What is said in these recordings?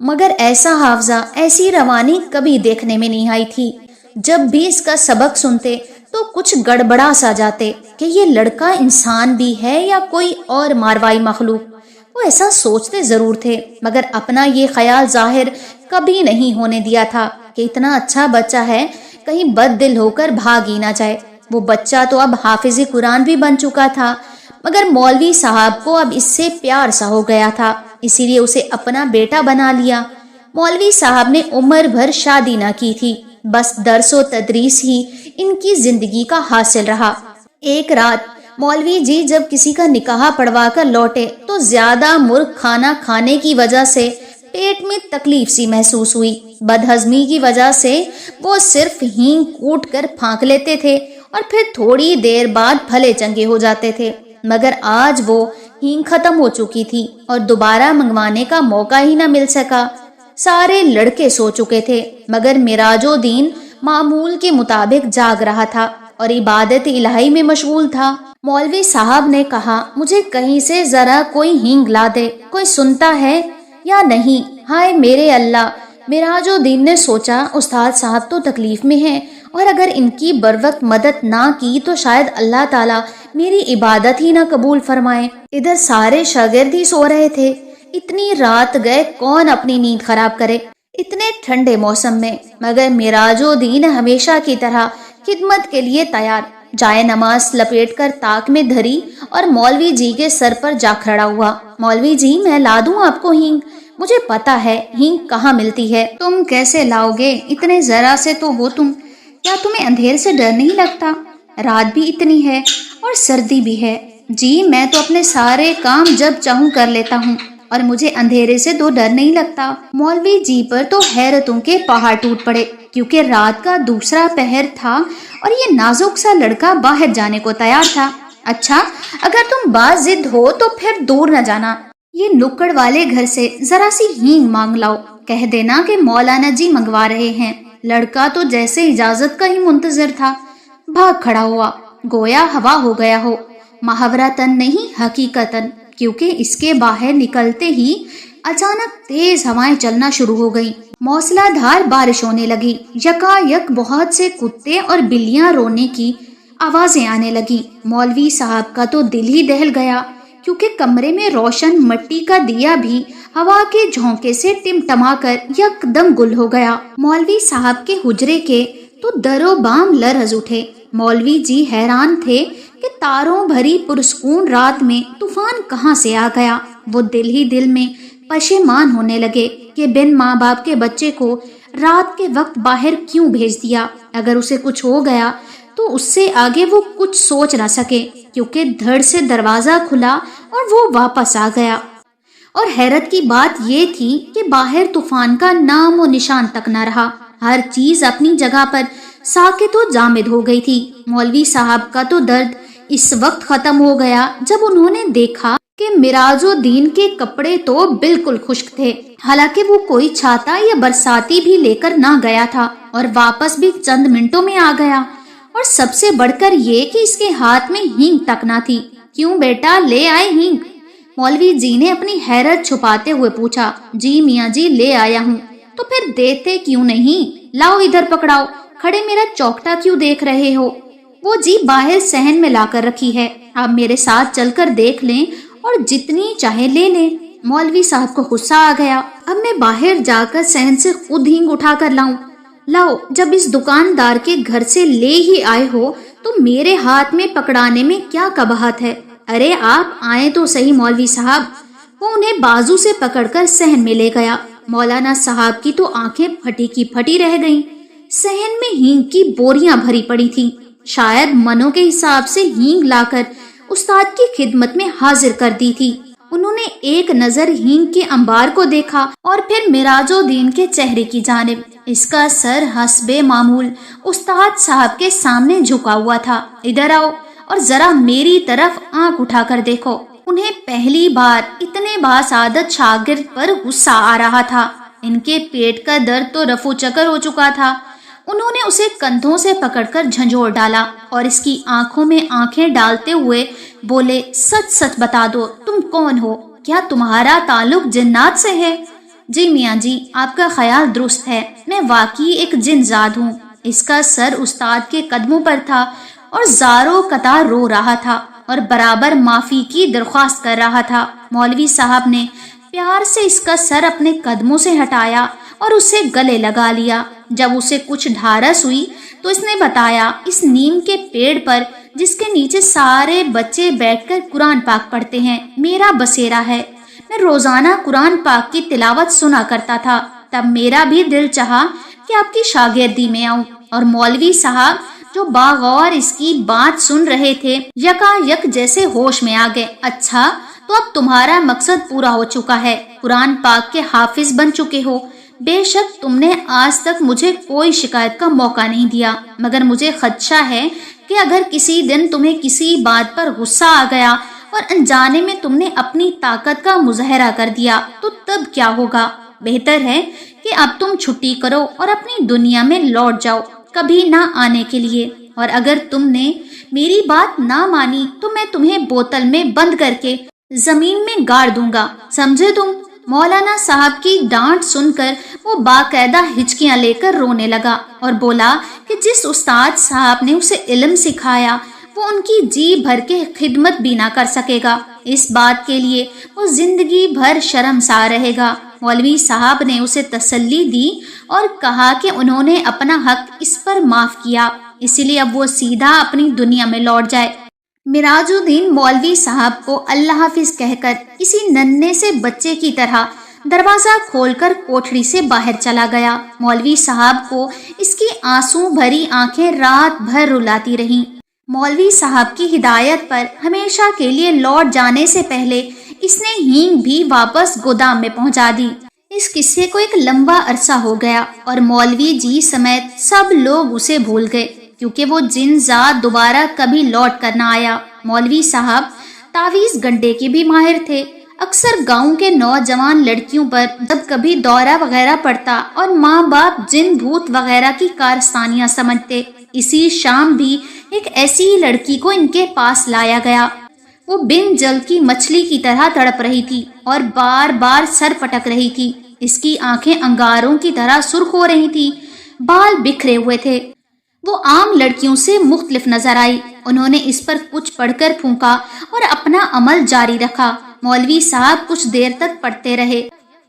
مگر ایسا حافظہ، ایسی روانی کبھی دیکھنے میں نہیں آئی تھی۔ جب بھی اس کا سبق سنتے تو کچھ گڑبڑا سا جاتے کہ یہ لڑکا انسان بھی ہے یا کوئی اور ماروائی مخلوق۔ وہ ایسا سوچتے ضرور تھے، مگر اپنا یہ خیال ظاہر کبھی نہیں ہونے دیا تھا کہ اتنا اچھا بچہ ہے، کہیں بد دل ہو کر بھاگ ہی نہ جائے۔ وہ بچہ تو اب حافظ قرآن بھی بن چکا تھا، مگر مولوی صاحب کو اب اس سے پیار سا ہو گیا تھا، اسی لیے اسے اپنا بیٹا بنا لیا۔ مولوی صاحب نے عمر بھر شادی نہ کی تھی، بس درس و تدریس ہی ان کی زندگی کا حاصل رہا۔ ایک رات مولوی جی جب کسی کا نکاح پڑھوا کر لوٹے تو زیادہ مرغ کھانا کھانے کی وجہ سے پیٹ میں تکلیف سی محسوس ہوئی۔ بدہضمی کی وجہ سے وہ صرف ہینگ کوٹ کر پھانک لیتے تھے اور پھر تھوڑی دیر بعد پھلے چنگے ہو جاتے تھے، مگر آج وہ ہینگ ختم ہو چکی تھی اور دوبارہ منگوانے کا موقع ہی نہ مل سکا۔ سارے لڑکے سو چکے تھے، مگر معراج الدین معمول کے مطابق جاگ رہا تھا اور عبادت الہی میں مشغول تھا۔ مولوی صاحب نے کہا، مجھے کہیں سے ذرا کوئی ہینگ لا دے، کوئی سنتا ہے یا نہیں؟ ہائے میرے اللہ! معراج الدین نے سوچا، استاد صاحب تو تکلیف میں ہیں اور اگر ان کی بروقت مدد نہ کی تو شاید اللہ تعالیٰ میری عبادت ہی نہ قبول فرمائے۔ ادھر سارے شاگرد ہی سو رہے تھے، اتنی رات گئے کون اپنی نیند خراب کرے اتنے ٹھنڈے موسم میں؟ مگر معراج الدین ہمیشہ کی طرح خدمت کے لیے تیار، جائے نماز لپیٹ کر تاک میں دھری اور مولوی جی کے سر پر جا کھڑا ہوا۔ مولوی جی، میں لا دوں آپ کو ہینگ؟ مجھے پتا ہے ہینگ کہاں ملتی ہے۔ تم کیسے لاؤ گے؟ اتنے ذرا سے تو ہو تم۔ کیا تمہیں اندھیر سے ڈر نہیں لگتا؟ رات بھی اتنی ہے اور سردی بھی ہے۔ جی میں تو اپنے سارے کام جب چاہوں کر لیتا ہوں اور مجھے اندھیرے سے تو ڈر نہیں لگتا۔ مولوی جی پر تو حیرتوں کے پہاڑ ٹوٹ پڑے، کیونکہ رات کا دوسرا پہر تھا اور یہ نازک سا لڑکا باہر جانے کو تیار تھا۔ اچھا، اگر تم باز ضد ہو تو پھر دور نہ جانا، یہ نکڑ والے گھر سے ذرا سی ہینگ مانگ لاؤ، کہہ دینا کہ مولانا جی منگوا رہے ہیں۔ لڑکا تو جیسے اجازت کا ہی منتظر تھا، بھاگ کھڑا ہوا، گویا ہوا ہو گیا ہو، محاورتاً نہیں حقیقتاً، کیونکہ اس کے باہر نکلتے ہی اچانک تیز ہوائیں چلنا شروع ہو گئیں، موسلا دھار بارش ہونے لگی، یکا یک بہت سے کتے اور بلیاں رونے کی آوازیں آنے لگی۔ مولوی صاحب کا تو دل ہی دہل گیا، کیونکہ کمرے میں روشن مٹی کا دیا بھی ہوا کے جھونکے سے ٹمٹما کر یک دم گل ہو گیا۔ مولوی صاحب کے حجرے کے تو در و بام لرز اٹھے۔ مولوی جی حیران تھے کہ تاروں بھری پرسکون رات میں طوفان کہاں سے آ گیا۔ وہ دل ہی دل میں پشیمان ہونے لگے کہ بن ماں باپ کے بچے کو رات کے وقت باہر کیوں بھیج دیا۔ اگر اسے کچھ ہو گیا تو اس سے آگے وہ کچھ سوچ نہ سکے، کیونکہ دھڑ سے دروازہ کھلا اور وہ واپس آ گیا۔ اور حیرت کی بات یہ تھی کہ باہر طوفان کا نام و نشان تک نہ رہا، ہر چیز اپنی جگہ پر ساکت و جامد ہو گئی تھی۔ مولوی صاحب کا تو درد اس وقت ختم ہو گیا جب انہوں نے دیکھا کہ معراج الدین کے کپڑے تو بالکل خشک تھے، حالانکہ وہ کوئی چھاتا یا برساتی بھی لے کر نہ گیا تھا اور واپس بھی چند منٹوں میں آ گیا، اور سب سے بڑھ کر یہ کہ اس کے ہاتھ میں ہینگ تک نہ تھی۔ کیوں بیٹا، لے آئے ہینگ؟ مولوی جی نے اپنی حیرت چھپاتے ہوئے پوچھا۔ جی میاں جی، لے آیا ہوں۔ تو پھر دیتے کیوں نہیں؟ لاؤ ادھر پکڑاؤ، کھڑے میرا چوکٹا کیوں دیکھ رہے ہو؟ وہ جی باہر صحن میں لا کر رکھی ہے، آپ میرے ساتھ چل کر دیکھ لیں اور جتنی چاہے لے لیں۔ مولوی صاحب کو غصہ آ گیا، اب میں باہر جا کر صحن سے خود ہینگ اٹھا کر لاؤں؟ لاؤ، جب اس دکاندار کے گھر سے لے ہی آئے ہو تو میرے ہاتھ میں پکڑانے میں کیا قباحت ہے؟ ارے آپ آئیں تو صحیح مولوی صاحب۔ وہ انہیں بازو سے پکڑ کر صحن میں لے گیا۔ مولانا صاحب کی تو آنکھیں پھٹی کی پھٹی رہ گئیں۔ صحن میں ہینگ کی بوریاں بھری پڑی تھیں، شاید منوں کے حساب سے ہینگ لا کر استاد کی خدمت میں حاضر کر دی تھی۔ انہوں نے ایک نظر ہینگ کے انبار کو دیکھا اور پھر معراج الدین کے چہرے کی جانب۔ اس کا سر حسب معمول استاد صاحب کے سامنے جھکا ہوا تھا۔ ادھر آؤ اور ذرا میری طرف آنکھ اٹھا کر دیکھو۔ انہیں پہلی بار اتنے باسعادت شاگرد پر غصہ آ رہا تھا۔ ان کے پیٹ کا درد تو رفو چکر ہو چکا تھا۔ انہوں نے اسے کندھوں سے پکڑ کر جھنجھوڑ ڈالا اور اس کی آنکھوں میں آنکھیں ڈالتے ہوئے بولے، سچ سچ بتا دو، تم کون ہو؟ کیا تمہارا تعلق جنات سے ہے؟ جی میاں جی، آپ کا خیال درست ہے، میں واقعی ایک جن زاد ہوں۔ اس کا سر استاد کے قدموں پر تھا اور زاروں قطار رو رہا تھا اور برابر معافی کی درخواست کر رہا تھا۔ مولوی صاحب نے پیار سے اس کا سر اپنے قدموں سے ہٹایا اور اسے گلے لگا لیا۔ جب اسے کچھ ڈھارس ہوئی تو اس نے بتایا، اس نیم کے پیڑ پر جس کے نیچے سارے بچے بیٹھ کر قرآن پاک پڑھتے ہیں، میرا بسیرا ہے۔ میں روزانہ قرآن پاک کی تلاوت سنا کرتا تھا۔ تب میرا بھی دل چاہا کہ آپ کی شاگردی میں آؤں، اور مولوی صاحب جو باغور اس کی بات سن رہے تھے یکا یک جیسے ہوش میں آ گئے۔ اچھا، تو اب تمہارا مقصد پورا ہو چکا ہے، قرآن پاک کے حافظ بن چکے ہو۔ بے شک تم نے آج تک مجھے کوئی شکایت کا موقع نہیں دیا، مگر مجھے خدشہ ہے کہ اگر کسی دن تمہیں کسی بات پر غصہ آ گیا اور انجانے میں تم نے اپنی طاقت کا مظاہرہ کر دیا تو تب کیا ہوگا؟ بہتر ہے کہ اب تم چھٹی کرو اور اپنی دنیا میں لوٹ جاؤ، کبھی نہ آنے کے لیے۔ اور اگر تم نے میری بات نہ مانی تو میں تمہیں بوتل میں بند کر کے زمین میں گاڑ دوں گا، سمجھے تم؟ مولانا صاحب کی ڈانٹ سن کر وہ باقاعدہ ہچکیاں لے کر رونے لگا اور بولا کہ جس استاد صاحب نے اسے علم سکھایا وہ ان کی جی بھر کے خدمت بھی نہ کر سکے گا، اس بات کے لیے وہ زندگی بھر شرمسار رہے گا۔ مولوی صاحب نے اسے تسلی دی اور کہا کہ انہوں نے اپنا حق اس پر معاف کیا، اسی لیے اب وہ سیدھا اپنی دنیا میں لوٹ جائے۔ مراج الدین مولوی صاحب کو اللہ حافظ کہہ کر کسی ننھے سے بچے کی طرح دروازہ کھول کر کوٹھڑی سے باہر چلا گیا۔ مولوی صاحب کو اس کی آنسو بھری آنکھیں رات بھر رلاتی رہیں۔ مولوی صاحب کی ہدایت پر ہمیشہ کے لیے لوٹ جانے سے پہلے اس نے ہینگ بھی واپس گودام میں پہنچا دی۔ اس قصے کو ایک لمبا عرصہ ہو گیا اور مولوی جی سمیت سب لوگ اسے بھول گئے، کیونکہ وہ جن ذات دوبارہ کبھی لوٹ کر نہ آیا۔ مولوی صاحب تعویذ گنڈے کے بھی ماہر تھے۔ اکثر گاؤں کے نوجوان لڑکیوں پر جب کبھی دورہ وغیرہ پڑتا اور ماں باپ جن بھوت وغیرہ کی کارستانیاں سمجھتے، اسی شام بھی ایک ایسی ہی لڑکی کو ان کے پاس لایا گیا۔ وہ بن جل کی مچھلی کی طرح تڑپ رہی تھی اور بار بار سر پٹک رہی تھی۔ اس کی آنکھیں انگاروں کی طرح سرخ ہو رہی تھی، بال بکھرے ہوئے تھے۔ وہ عام لڑکیوں سے مختلف نظر آئی۔ انہوں نے اس پر کچھ پڑھ کر پھونکا اور اپنا عمل جاری رکھا۔ مولوی صاحب کچھ دیر تک پڑھتے رہے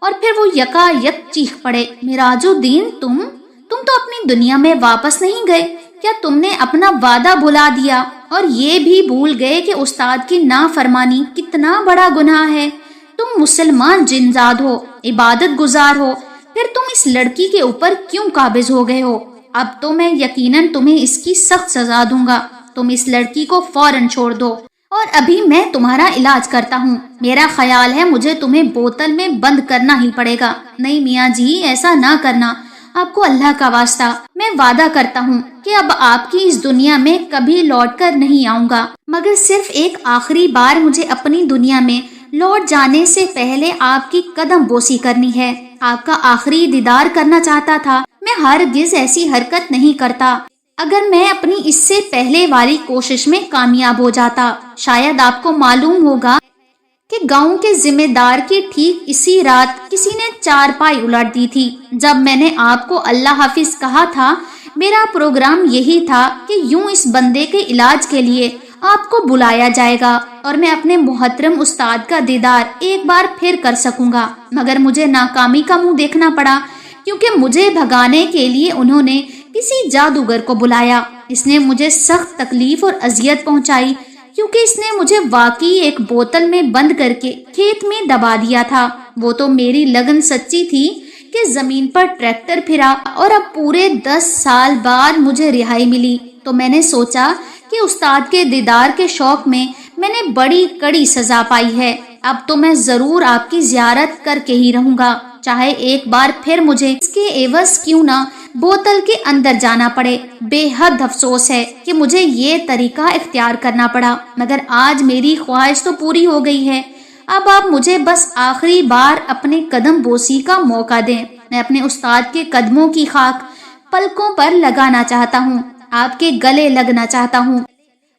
اور پھر وہ یکا یک چیخ پڑے، مراج الدین تم تو اپنی دنیا میں واپس نہیں گئے؟ کیا تم نے اپنا وعدہ بھلا دیا اور یہ بھی بھول گئے کہ استاد کی نافرمانی کتنا بڑا گناہ ہے؟ تم مسلمان جنزاد ہو، عبادت گزار ہو، پھر تم اس لڑکی کے اوپر کیوں قابض ہو گئے ہو؟ اب تو میں یقیناً تمہیں اس کی سخت سزا دوں گا۔ تم اس لڑکی کو فوراً چھوڑ دو اور ابھی میں تمہارا علاج کرتا ہوں۔ میرا خیال ہے مجھے تمہیں بوتل میں بند کرنا ہی پڑے گا۔ نہیں میاں جی، ایسا نہ کرنا، آپ کو اللہ کا واسطہ، میں وعدہ کرتا ہوں کہ اب آپ کی اس دنیا میں کبھی لوٹ کر نہیں آؤں گا، مگر صرف ایک آخری بار مجھے اپنی دنیا میں لوٹ جانے سے پہلے آپ کی قدم بوسی کرنی ہے۔ آپ کا آخری دیدار کرنا چاہتا تھا۔ میں ہرگز ایسی حرکت نہیں کرتا اگر میں اپنی اس سے پہلے والی کوشش میں کامیاب ہو جاتا۔ شاید آپ کو معلوم ہوگا کہ گاؤں کے ذمہ دار کی ٹھیک اسی رات کسی نے چارپائی الٹ دی تھی۔ جب میں نے آپ کو اللہ حافظ کہا تھا، میرا پروگرام یہی تھا کہ یوں اس بندے کے علاج کے لیے آپ کو بلایا جائے گا اور میں اپنے محترم استاد کا دیدار ایک بار پھر کر سکوں گا، مگر مجھے ناکامی کا منہ دیکھنا پڑا، کیونکہ مجھے بھگانے کے لیے انہوں نے کسی جادوگر کو بلایا۔ اس نے مجھے سخت تکلیف اور اذیت پہنچائی، کیونکہ اس نے مجھے واقعی ایک بوتل میں بند کر کے کھیت میں دبا دیا تھا۔ وہ تو میری لگن سچی تھی کہ زمین پر ٹریکٹر پھرا اور اب پورے 10 سال بعد مجھے رہائی ملی، تو میں نے سوچا کہ استاد کے دیدار کے شوق میں نے بڑی کڑی سزا پائی ہے۔ اب تو میں ضرور آپ کی زیارت کر کے ہی رہوں گا، چاہے ایک بار پھر مجھے اس کے عوض کیوں نہ بوتل کے اندر جانا پڑے۔ بے حد افسوس ہے کہ مجھے یہ طریقہ اختیار کرنا پڑا، مگر آج میری خواہش تو پوری ہو گئی ہے۔ اب آپ مجھے بس آخری بار اپنے قدم بوسی کا موقع دیں۔ میں اپنے استاد کے قدموں کی خاک پلکوں پر لگانا چاہتا ہوں، آپ کے گلے لگنا چاہتا ہوں۔